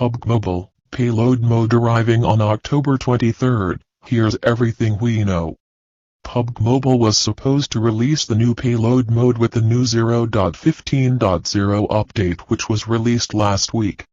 PUBG Mobile Payload mode arriving on October 23rd. Here's everything we know. PUBG Mobile was supposed to release the new Payload mode with the new 0.15.0 update, which was released last week.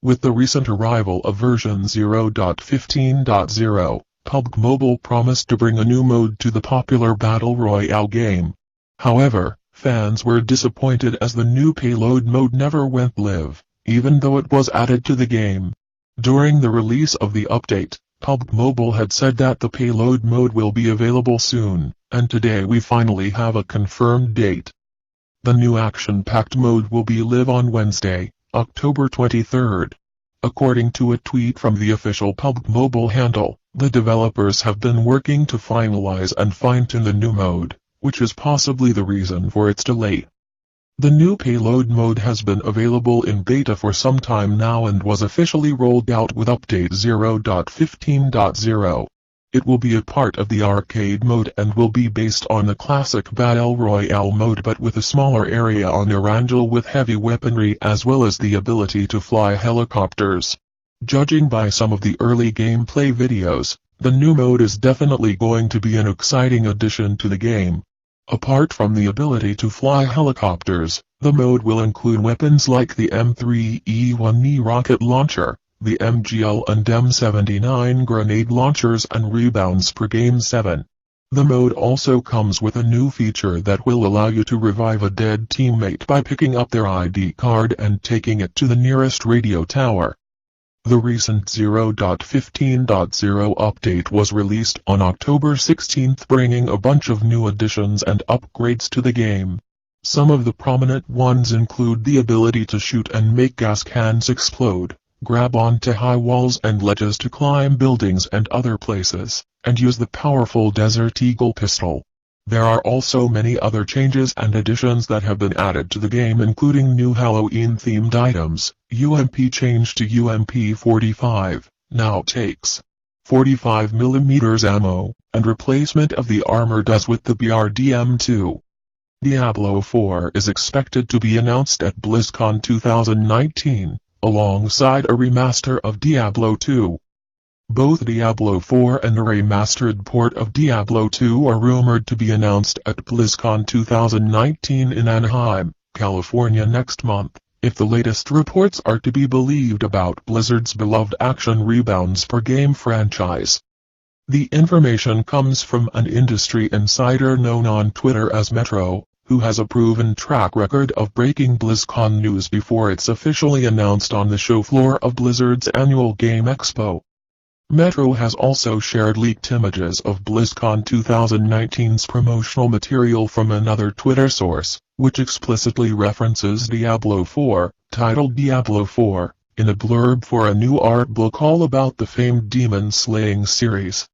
With the recent arrival of version 0.15.0, PUBG Mobile promised to bring a new mode to the popular Battle Royale game. However, fans were disappointed as the new Payload mode never went live, even though it was added to the game. During the release of the update, PUBG Mobile had said that the Payload mode will be available soon, and today we finally have a confirmed date. The new action-packed mode will be live on Wednesday, October 23rd. According to a tweet from the official PUBG Mobile handle, the developers have been working to finalize and fine-tune the new mode, which is possibly the reason for its delay. The new Payload mode has been available in beta for some time now and was officially rolled out with update 0.15.0. It will be a part of the arcade mode and will be based on the classic Battle Royale mode but with a smaller area on Erangel with heavy weaponry as well as the ability to fly helicopters. Judging by some of the early gameplay videos, the new mode is definitely going to be an exciting addition to the game. Apart from the ability to fly helicopters, the mode will include weapons like the M3E1E rocket launcher, the MGL and M79 grenade launchers and rebounds per Game 7. The mode also comes with a new feature that will allow you to revive a dead teammate by picking up their ID card and taking it to the nearest radio tower. The recent 0.15.0 update was released on October 16, bringing a bunch of new additions and upgrades to the game. Some of the prominent ones include the ability to shoot and make gas cans explode, grab onto high walls and ledges to climb buildings and other places, and use the powerful Desert Eagle pistol. There are also many other changes and additions that have been added to the game, including new Halloween-themed items. UMP changed to UMP-45, now takes 45mm ammo, and replacement of the armor does with the BRDM2. Diablo 4 is expected to be announced at BlizzCon 2019, alongside a remaster of Diablo 2. Both Diablo 4 and a remastered port of Diablo 2 are rumored to be announced at BlizzCon 2019 in Anaheim, California next month, if the latest reports are to be believed about Blizzard's beloved action rebounds per game franchise. The information comes from an industry insider known on Twitter as Metro, who has a proven track record of breaking BlizzCon news before it's officially announced on the show floor of Blizzard's annual Game Expo. Metro has also shared leaked images of BlizzCon 2019's promotional material from another Twitter source, which explicitly references Diablo 4, titled Diablo 4, in a blurb for a new art book all about the famed demon-slaying series.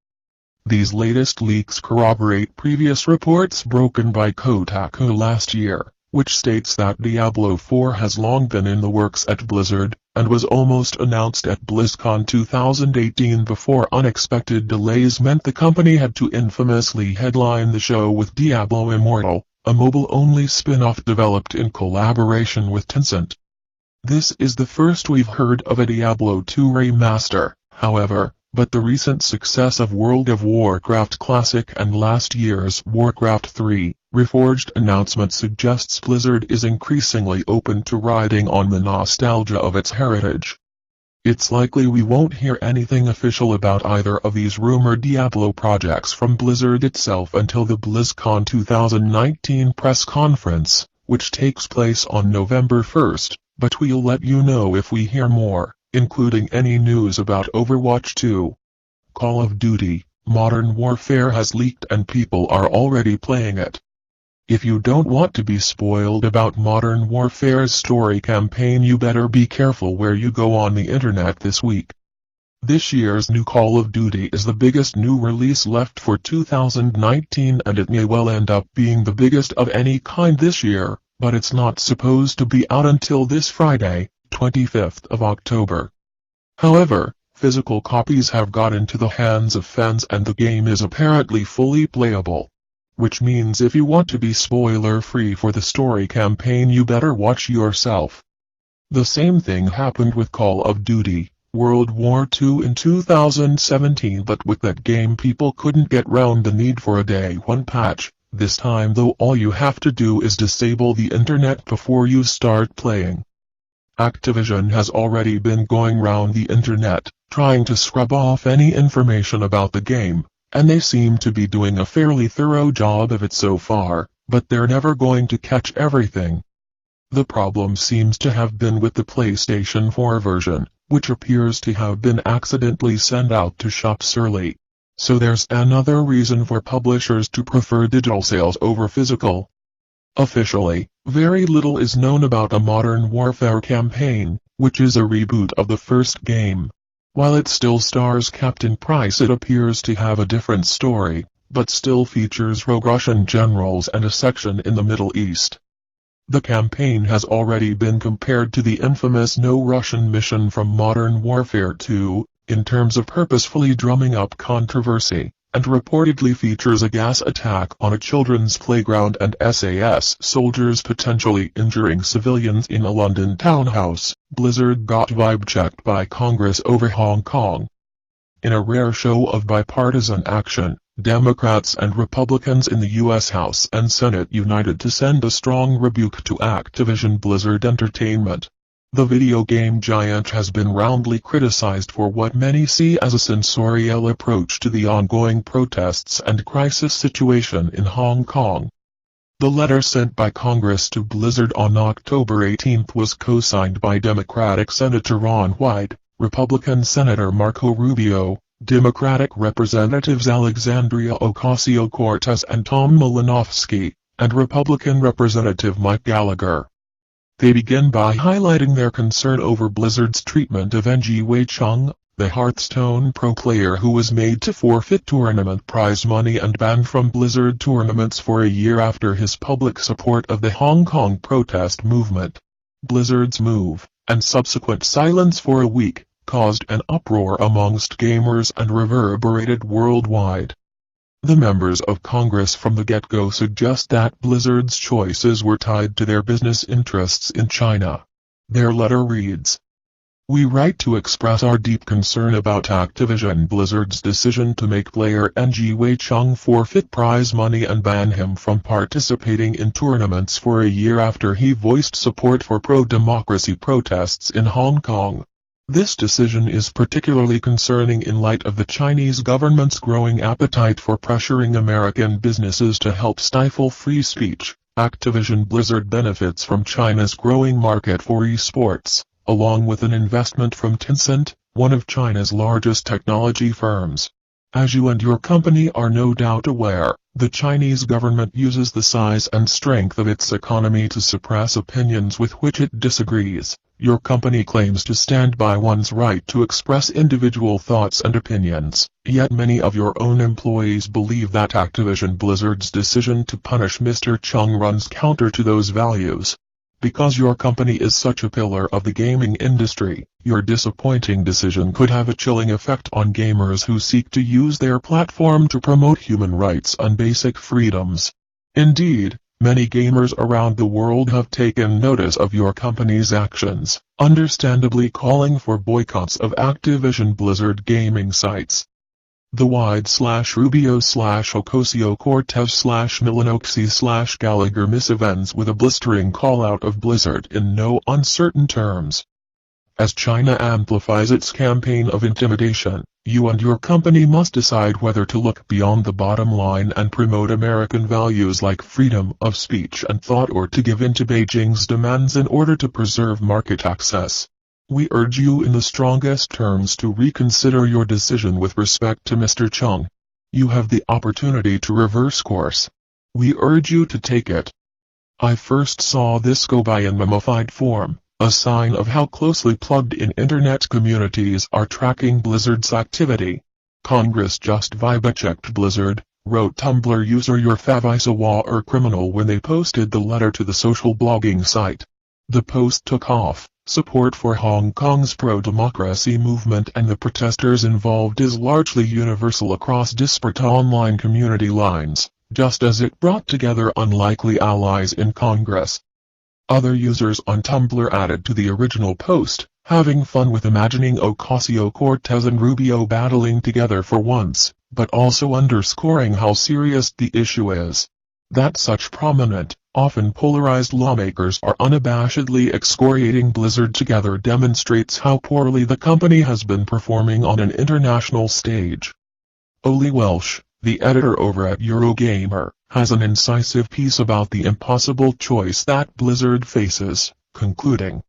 These latest leaks corroborate previous reports broken by Kong.to last year, which states that Diablo 4 has long been in the works at Blizzard, and was almost announced at BlizzCon 2018 before unexpected delays meant the company had to infamously headline the show with Diablo Immortal, a mobile-only spin-off developed in collaboration with Tencent. This is the first we've heard of a Diablo 2 remaster, however, but the recent success of World of Warcraft Classic and last year's Warcraft 3 Reforged announcement suggests Blizzard is increasingly open to riding on the nostalgia of its heritage. It's likely we won't hear anything official about either of these rumored Diablo projects from Blizzard itself until the BlizzCon 2019 press conference, which takes place on November 1st, but we'll let you know if we hear more, including any news about Overwatch 2. Call of Duty Modern Warfare has leaked and people are already playing it. If you don't want to be spoiled about Modern Warfare's story campaign, you better be careful where you go on the internet this week. This year's new Call of Duty is the biggest new release left for 2019 and it may well end up being the biggest of any kind this year, but it's not supposed to be out until this Friday, 25th of October. However, physical copies have got into the hands of fans and the game is apparently fully playable. Which means if you want to be spoiler-free for the story campaign, you better watch yourself. The same thing happened with Call of Duty World War II in 2017, but with that game people couldn't get round the need for a day one patch. This time though, all you have to do is disable the internet before you start playing. Activision has already been going round the internet, trying to scrub off any information about the game, and they seem to be doing a fairly thorough job of it so far, but they're never going to catch everything. The problem seems to have been with the PlayStation 4 version, which appears to have been accidentally sent out to shops early. So there's another reason for publishers to prefer digital sales over physical. Officially, very little is known about a Modern Warfare campaign, which is a reboot of the first game. While it still stars Captain Price, it appears to have a different story, but still features rogue Russian generals and a section in the Middle East. The campaign has already been compared to the infamous No Russian mission from Modern Warfare 2, in terms of purposefully drumming up controversy, and reportedly features a gas attack on a children's playground and SAS soldiers potentially injuring civilians in a London townhouse. Blizzard got vibe checked by Congress over Hong Kong. In a rare show of bipartisan action, Democrats and Republicans in the U.S. House and Senate united to send a strong rebuke to Activision Blizzard Entertainment. The video game giant has been roundly criticized for what many see as a censorious approach to the ongoing protests and crisis situation in Hong Kong. The letter sent by Congress to Blizzard on October 18 was co-signed by Democratic Senator Ron Wyden, Republican Senator Marco Rubio, Democratic Representatives Alexandria Ocasio-Cortez and Tom Malinowski, and Republican Representative Mike Gallagher. They begin by highlighting their concern over Blizzard's treatment of Ng Wei Chung, the Hearthstone pro player who was made to forfeit tournament prize money and banned from Blizzard tournaments for a year after his public support of the Hong Kong protest movement. Blizzard's move, and subsequent silence for a week, caused an uproar amongst gamers and reverberated worldwide. The members of Congress from the get-go suggest that Blizzard's choices were tied to their business interests in China. Their letter reads, "We write to express our deep concern about Activision Blizzard's decision to make player Ng Wei Chung forfeit prize money and ban him from participating in tournaments for a year after he voiced support for pro-democracy protests in Hong Kong. This decision is particularly concerning in light of the Chinese government's growing appetite for pressuring American businesses to help stifle free speech. Activision Blizzard benefits from China's growing market for esports, along with an investment from Tencent, one of China's largest technology firms. As you and your company are no doubt aware, the Chinese government uses the size and strength of its economy to suppress opinions with which it disagrees. Your company claims to stand by one's right to express individual thoughts and opinions, yet many of your own employees believe that Activision Blizzard's decision to punish Mr. Chung runs counter to those values. Because your company is such a pillar of the gaming industry, your disappointing decision could have a chilling effect on gamers who seek to use their platform to promote human rights and basic freedoms. Indeed, many gamers around the world have taken notice of your company's actions, understandably calling for boycotts of Activision Blizzard gaming sites." The Wyde/Rubio/Ocasio-Cortez/Malinowski/Gallagher missive ends with a blistering call-out of Blizzard in no uncertain terms. As China amplifies its campaign of intimidation, you and your company must decide whether to look beyond the bottom line and promote American values like freedom of speech and thought, or to give in to Beijing's demands in order to preserve market access. We urge you in the strongest terms to reconsider your decision with respect to Mr. Chung. You have the opportunity to reverse course. We urge you to take it. I first saw this go by in mummified form, a sign of how closely plugged-in internet communities are tracking Blizzard's activity. Congress just vibe-checked Blizzard, wrote Tumblr user Your Favaisawa or criminal when they posted the letter to the social blogging site. The post took off. Support for Hong Kong's pro-democracy movement and the protesters involved is largely universal across disparate online community lines, just as it brought together unlikely allies in Congress. Other users on Tumblr added to the original post, having fun with imagining Ocasio-Cortez and Rubio battling together for once, but also underscoring how serious the issue is. That such prominent, often polarized lawmakers are unabashedly excoriating Blizzard together demonstrates how poorly the company has been performing on an international stage. Oli Welsh, the editor over at Eurogamer, has an incisive piece about the impossible choice that Blizzard faces, concluding,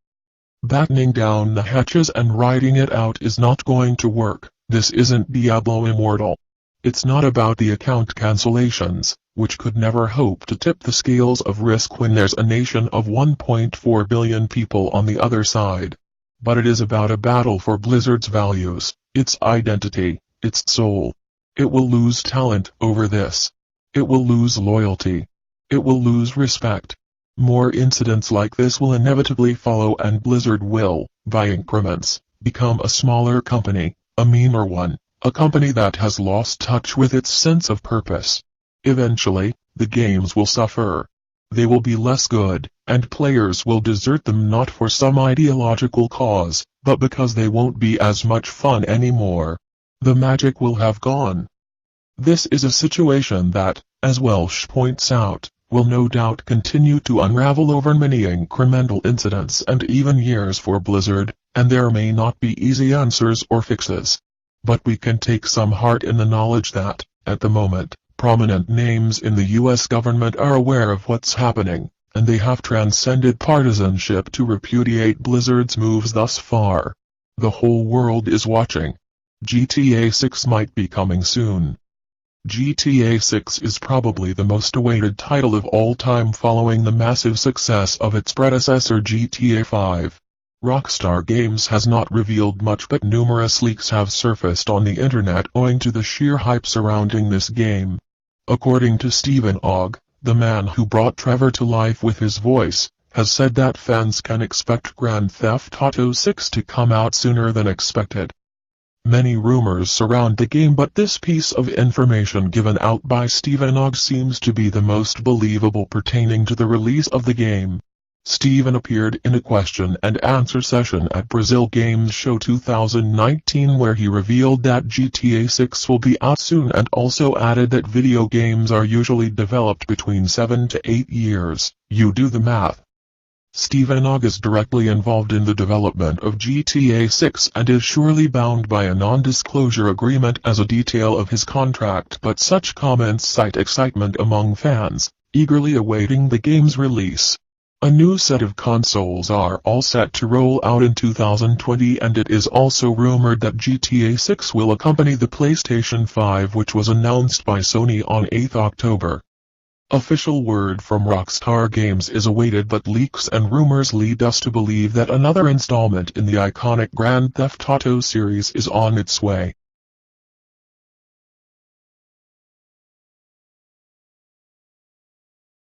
"Battening down the hatches and riding it out is not going to work. This isn't Diablo Immortal. It's not about the account cancellations, which could never hope to tip the scales of risk when there's a nation of 1.4 billion people on the other side. But it is about a battle for Blizzard's values, its identity, its soul. It will lose talent over this. It will lose loyalty. It will lose respect. More incidents like this will inevitably follow and Blizzard will, by increments, become a smaller company, a meaner one, a company that has lost touch with its sense of purpose. Eventually, the games will suffer. They will be less good, and players will desert them not for some ideological cause, but because they won't be as much fun anymore. The magic will have gone." This is a situation that, as Welsh points out, will no doubt continue to unravel over many incremental incidents and even years for Blizzard, and there may not be easy answers or fixes. But we can take some heart in the knowledge that, at the moment, prominent names in the U.S. government are aware of what's happening, and they have transcended partisanship to repudiate Blizzard's moves thus far. The whole world is watching. GTA 6 might be coming soon. GTA 6 is probably the most awaited title of all time following the massive success of its predecessor GTA 5. Rockstar Games has not revealed much, but numerous leaks have surfaced on the internet owing to the sheer hype surrounding this game. According to Stephen Ogg, the man who brought Trevor to life with his voice, has said that fans can expect Grand Theft Auto 6 to come out sooner than expected. Many rumors surround the game, but this piece of information given out by Stephen Ogg seems to be the most believable pertaining to the release of the game. Stephen appeared in a question and answer session at Brazil Games Show 2019 where he revealed that GTA 6 will be out soon and also added that video games are usually developed between 7 to 8 years. You do the math. Stephen Ogg is directly involved in the development of GTA 6 and is surely bound by a non-disclosure agreement as a detail of his contract, but such comments cite excitement among fans, eagerly awaiting the game's release. A new set of consoles are all set to roll out in 2020, and it is also rumored that GTA 6 will accompany the PlayStation 5, which was announced by Sony on 8 October. Official word from Rockstar Games is awaited, but leaks and rumors lead us to believe that another installment in the iconic Grand Theft Auto series is on its way.